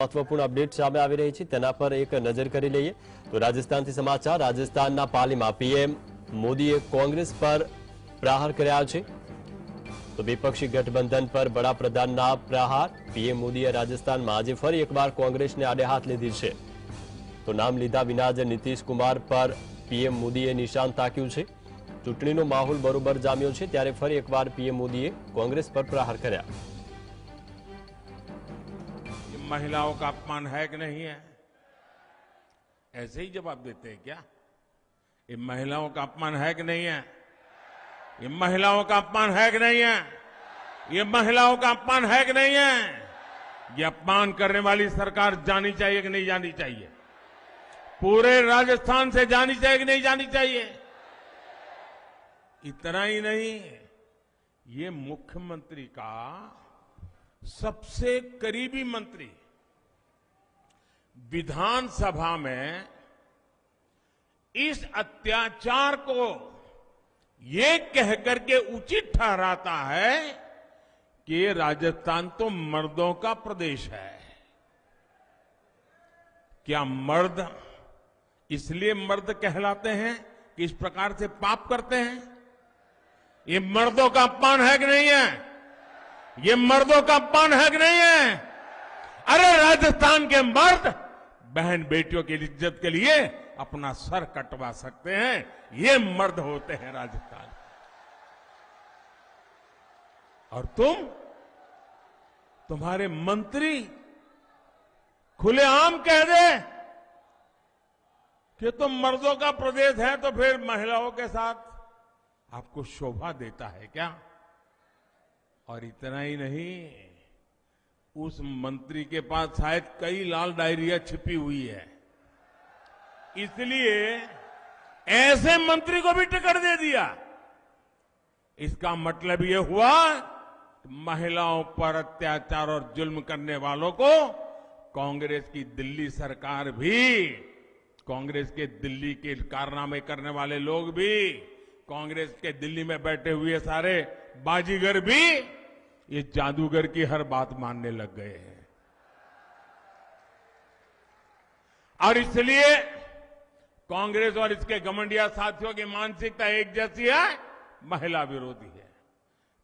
महत्वपूर्ण अपडेट सामे આવી રહી છે તેના પર એક નજર કરી લઈએ તો રાજસ્થાનથી સમાચાર રાજસ્થાનના પાલીમાં પીએમ મોદીએ કોંગ્રેસ પર પ્રહાર કર્યા છે તો વિપક્ષી ગઠબંધન પર વડાપ્રધાનના પ્રહાર પીએમ મોદીએ રાજસ્થાનમાં આજે ફરી એકવાર કોંગ્રેસને આડે હાથ લીધી છે તો નામ લીધા વિના જ નીતિશ કુમાર પર પીએમ મોદીએ નિશાન તાક્યું છે ચૂંટણીનો માહોલ બરોબર જામ્યો છે ત્યારે ફરી એકવાર પીએમ મોદીએ કોંગ્રેસ પર પ્રહાર કર્યા महिलाओं का अपमान है कि नहीं है? ऐसे ही जवाब देते हैं क्या? ये महिलाओं का अपमान है कि नहीं है? ये महिलाओं का अपमान है कि नहीं है? ये महिलाओं का अपमान है कि नहीं है? ये अपमान करने वाली सरकार जानी चाहिए कि नहीं जानी चाहिए? पूरे राजस्थान से जानी चाहिए कि नहीं जानी चाहिए? इतना ही नहीं, ये मुख्यमंत्री का सबसे करीबी मंत्री विधानसभा में इस अत्याचार को ये कहकर के उचित ठहराता है कि राजस्थान तो मर्दों का प्रदेश है। क्या मर्द इसलिए मर्द कहलाते हैं कि इस प्रकार से पाप करते हैं? ये मर्दों का अपमान है कि नहीं है? ये मर्दों का अपमान है कि नहीं है? अरे राजस्थान के मर्द बहन बेटियों की इज्जत के लिए अपना सर कटवा सकते हैं, ये मर्द होते हैं राजस्थान। और तुम्हारे मंत्री खुलेआम कह दे कि तुम मर्दों का प्रदेश है तो फिर महिलाओं के साथ आपको शोभा देता है क्या? और इतना ही नहीं, उस मंत्री के पास शायद कई लाल डायरिया छिपी हुई है, इसलिए ऐसे मंत्री को भी टिकट दे दिया। इसका मतलब ये हुआ महिलाओं पर अत्याचार और जुल्म करने वालों को कांग्रेस की दिल्ली सरकार भी, कांग्रेस के दिल्ली के कारनामे करने वाले लोग भी, कांग्रेस के दिल्ली में बैठे हुए सारे बाजीगर भी ये जादूगर की हर बात मानने लग गए हैं। और इसलिए कांग्रेस और इसके घमंडिया साथियों की मानसिकता एक जैसी है, महिला विरोधी है।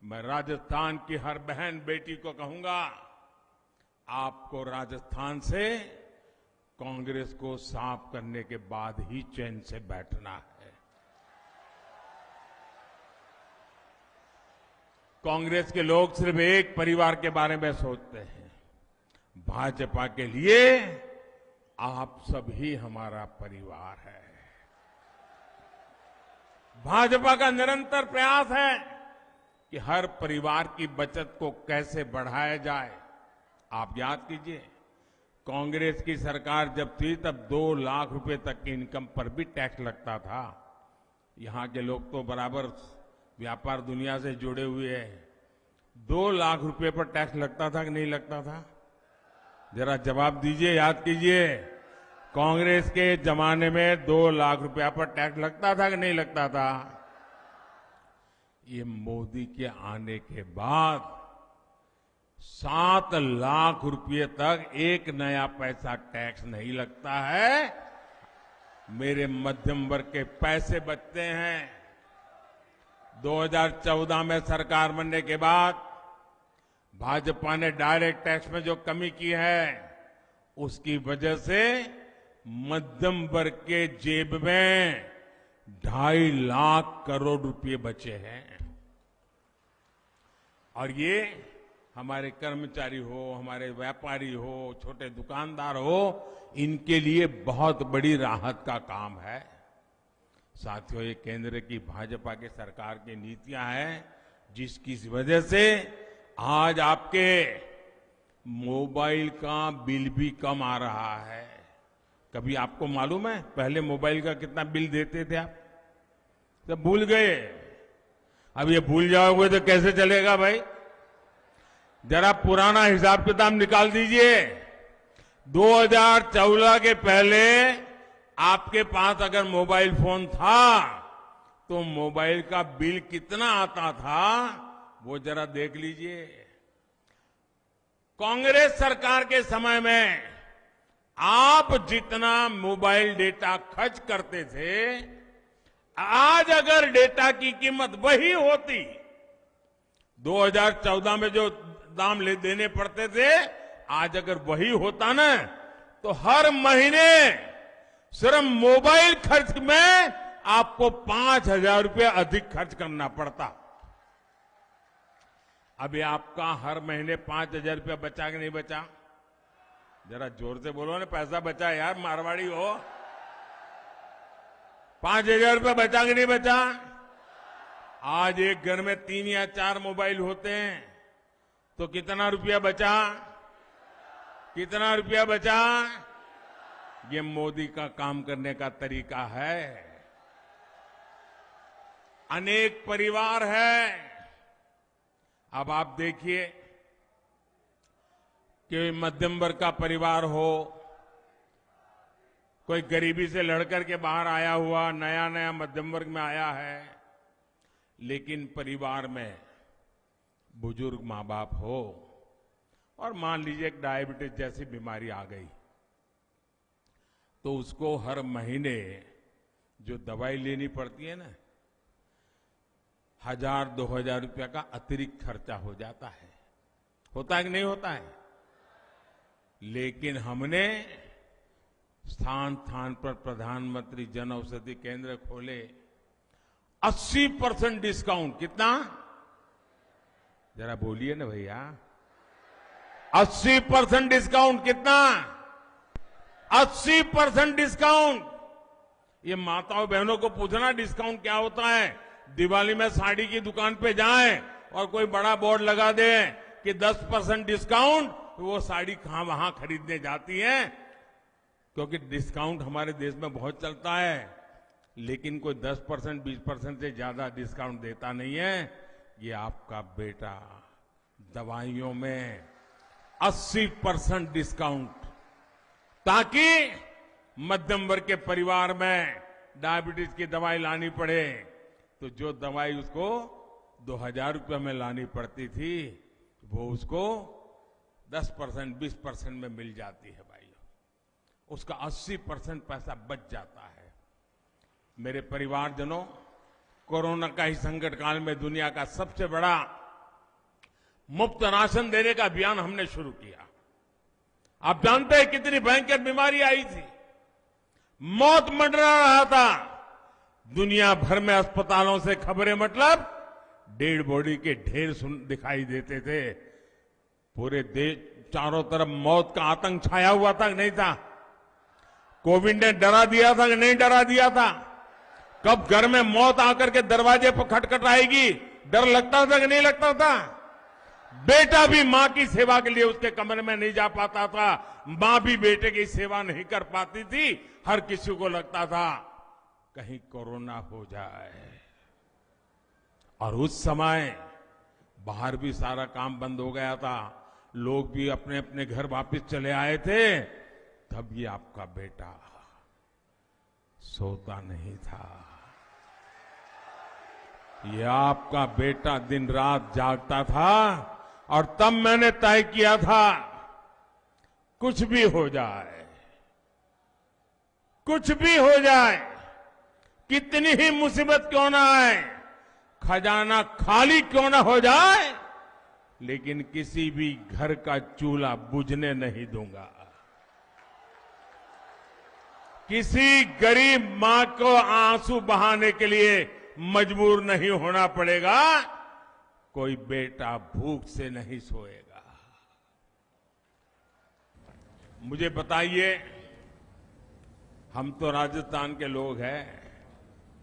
मैं राजस्थान की हर बहन बेटी को कहूंगा, आपको राजस्थान से कांग्रेस को साफ करने के बाद ही चैन से बैठना है। कांग्रेस के लोग सिर्फ एक परिवार के बारे में सोचते हैं, भाजपा के लिए आप सभी हमारा परिवार है। भाजपा का निरंतर प्रयास है कि हर परिवार की बचत को कैसे बढ़ाया जाए। आप याद कीजिए, कांग्रेस की सरकार जब थी तब 2 लाख रुपए तक की इनकम पर भी टैक्स लगता था। यहां के लोग तो बराबर व्यापार दुनिया से जुड़े हुए हैं। 2 लाख रुपए पर टैक्स लगता था कि नहीं लगता था? जरा जवाब दीजिए, याद कीजिए, कांग्रेस के जमाने में 2 लाख रुपया पर टैक्स लगता था कि नहीं लगता था? ये मोदी के आने के बाद 7 लाख रुपये तक एक नया पैसा टैक्स नहीं लगता है। मेरे मध्यम वर्ग के पैसे बचते हैं। 2014 में सरकार बनने के बाद भाजपा ने डायरेक्ट टैक्स में जो कमी की है, उसकी वजह से मध्यम वर्ग के जेब में 2.5 लाख करोड़ रुपए बचे हैं। और ये हमारे कर्मचारी हो, हमारे व्यापारी हो, छोटे दुकानदार हो, इनके लिए बहुत बड़ी राहत का काम है। साथियों, ये केंद्र की भाजपा की सरकार की नीतियां हैं, जिसकी वजह से आज आपके मोबाइल का बिल भी कम आ रहा है। कभी आपको मालूम है पहले मोबाइल का कितना बिल देते थे आप? सब भूल गए। अब ये भूल जाओगे तो कैसे चलेगा भाई? जरा पुराना हिसाब किताब निकाल दीजिए। 2014 के पहले आपके पास अगर मोबाइल फोन था तो मोबाइल का बिल कितना आता था वो जरा देख लीजिए। कांग्रेस सरकार के समय में आप जितना मोबाइल डेटा खर्च करते थे, आज अगर डेटा की कीमत वही होती, 2014 में जो दाम देने पड़ते थे, आज अगर वही होता ना, तो हर महीने सिर्फ मोबाइल खर्च में आपको 5,000 रुपये अधिक खर्च करना पड़ता। अभी आपका हर महीने 5,000 रुपया बचा कि नहीं बचा? जरा जोर से बोलो ना, पैसा बचा यार, मारवाड़ी हो। 5,000 रुपया बचा कि नहीं बचा? आज एक घर में 3 या 4 मोबाइल होते हैं तो कितना रुपया बचा? कितना रुपया बचा? ये मोदी का काम करने का तरीका है। अनेक परिवार है। अब आप देखिए कि मध्यम वर्ग का परिवार हो, कोई गरीबी से लड़कर के बाहर आया हुआ नया नया मध्यम वर्ग में आया है, लेकिन परिवार में बुजुर्ग मां बाप हो और मान लीजिए एक डायबिटीज जैसी बीमारी आ गई, तो उसको हर महीने जो दवाई लेनी पड़ती है ना, 1,000-2,000 रुपया का अतिरिक्त खर्चा हो जाता है। होता है कि नहीं होता है? लेकिन हमने स्थान स्थान पर प्रधानमंत्री जन औषधि केंद्र खोले। 80% डिस्काउंट। कितना? जरा बोलिए ना भैया। 80% डिस्काउंट। कितना? 80% डिस्काउंट। ये माताओं बहनों को पूछना डिस्काउंट क्या होता है। दिवाली में साड़ी की दुकान पे जाएं और कोई बड़ा बोर्ड लगा दे कि 10% डिस्काउंट, तो वो साड़ी कहां वहां खरीदने जाती है, क्योंकि डिस्काउंट हमारे देश में बहुत चलता है, लेकिन कोई 10% 20% से ज्यादा डिस्काउंट देता नहीं है। ये आपका बेटा दवाइयों में 80% डिस्काउंट, ताकि मध्यम वर्ग के परिवार में डायबिटीज की दवाई लानी पड़े तो जो दवाई उसको 2,000 रुपये में लानी पड़ती थी, वो उसको 10% 20% में मिल जाती है भाइयों। उसका 80% पैसा बच जाता है। मेरे परिवारजनों, कोरोना का ही संकट काल में दुनिया का सबसे बड़ा मुफ्त राशन देने का अभियान हमने शुरू किया। आप जानते हैं कितनी भयंकर बीमारी आई थी, मौत मंडरा रहा था। दुनिया भर में अस्पतालों से खबरें, मतलब डेड बॉडी के ढेर दिखाई देते थे। पूरे देश चारों तरफ मौत का आतंक छाया हुआ था कि नहीं था? कोविड ने डरा दिया था कि नहीं डरा दिया था? कब घर में मौत आकर के दरवाजे पर खटखटाएगी, डर लगता था कि नहीं लगता था? बेटा भी मां की सेवा के लिए उसके कमरे में नहीं जा पाता था, मां भी बेटे की सेवा नहीं कर पाती थी। हर किसी को लगता था कहीं कोरोना हो जाए। और उस समय बाहर भी सारा काम बंद हो गया था, लोग भी अपने अपने घर वापस चले आए थे। तब ये आपका बेटा सोता नहीं था। ये आपका बेटा दिन रात जागता था। और तब मैंने तय किया था, कुछ भी हो जाए, कुछ भी हो जाए, कितनी ही मुसीबत क्यों ना आए, खजाना खाली क्यों ना हो जाए, लेकिन किसी भी घर का चूल्हा बुझने नहीं दूंगा। किसी गरीब मां को आंसू बहाने के लिए मजबूर नहीं होना पड़ेगा। कोई बेटा भूख से नहीं सोएगा। मुझे बताइए, हम तो राजस्थान के लोग हैं,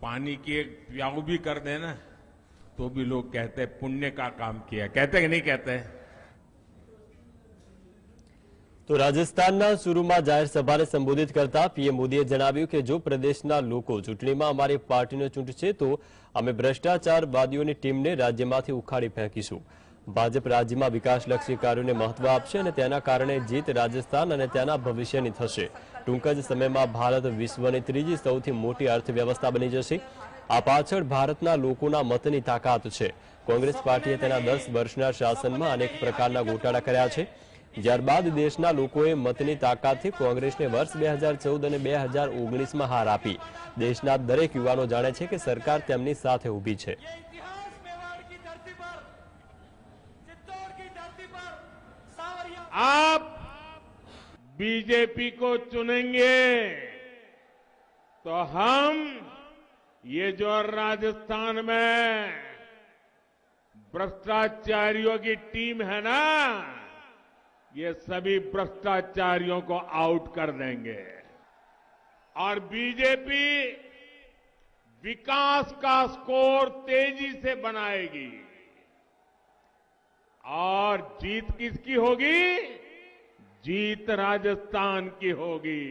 पानी की एक प्याऊ भी कर देना तो भी लोग कहते हैं पुण्य का काम किया। कहते कि नहीं कहते? તો રાજસ્થાનના સુરુમાં જાહેર સભાને સંબોધિત કરતા પીએમ મોદીએ જણાવ્યું કે જો પ્રદેશના લોકો ચૂંટણીમાં અમારી પાર્ટીને ચૂંટશે તો અમે ભ્રષ્ટાચારવાદીઓની ટીમને રાજ્યમાંથી ઉખાડી ફેંકીશું। ભાજપ રાજ્યમાં વિકાસલક્ષી કાર્યોને મહત્વ આપશે અને તેના કારણે જીત રાજસ્થાન અને તેના ભવિષ્યની થશે। ટૂંક જ સમયમાં ભારત વિશ્વની ત્રીજી સૌથી મોટી અર્થવ્યવસ્થા બની જશે। આ પાછળ ભારતના લોકોના મતની તાકાત છે। કોંગ્રેસ પાર્ટીએ તેના 10 વર્ષના શાસનમાં અનેક પ્રકારના ગોટાળા કર્યા છે। ત્યારબાદ દેશના લોકોએ મતની તાકાતથી કોંગ્રેસને વર્ષ 2014 અને 2019માં હાર આપી. દેશના દરેક યુવાનો જાણે છે કે સરકાર તેમની સાથે ઊભી છે. आप बीजेपी को चुनेंगे तो हम ये जो राजस्थान में भ्रष्टाचारियों की टीम है ना, ये सभी भ्रष्टाचारियों को आउट कर देंगे और बीजेपी विकास का स्कोर तेजी से बनाएगी. और जीत किसकी होगी? जीत राजस्थान की होगी.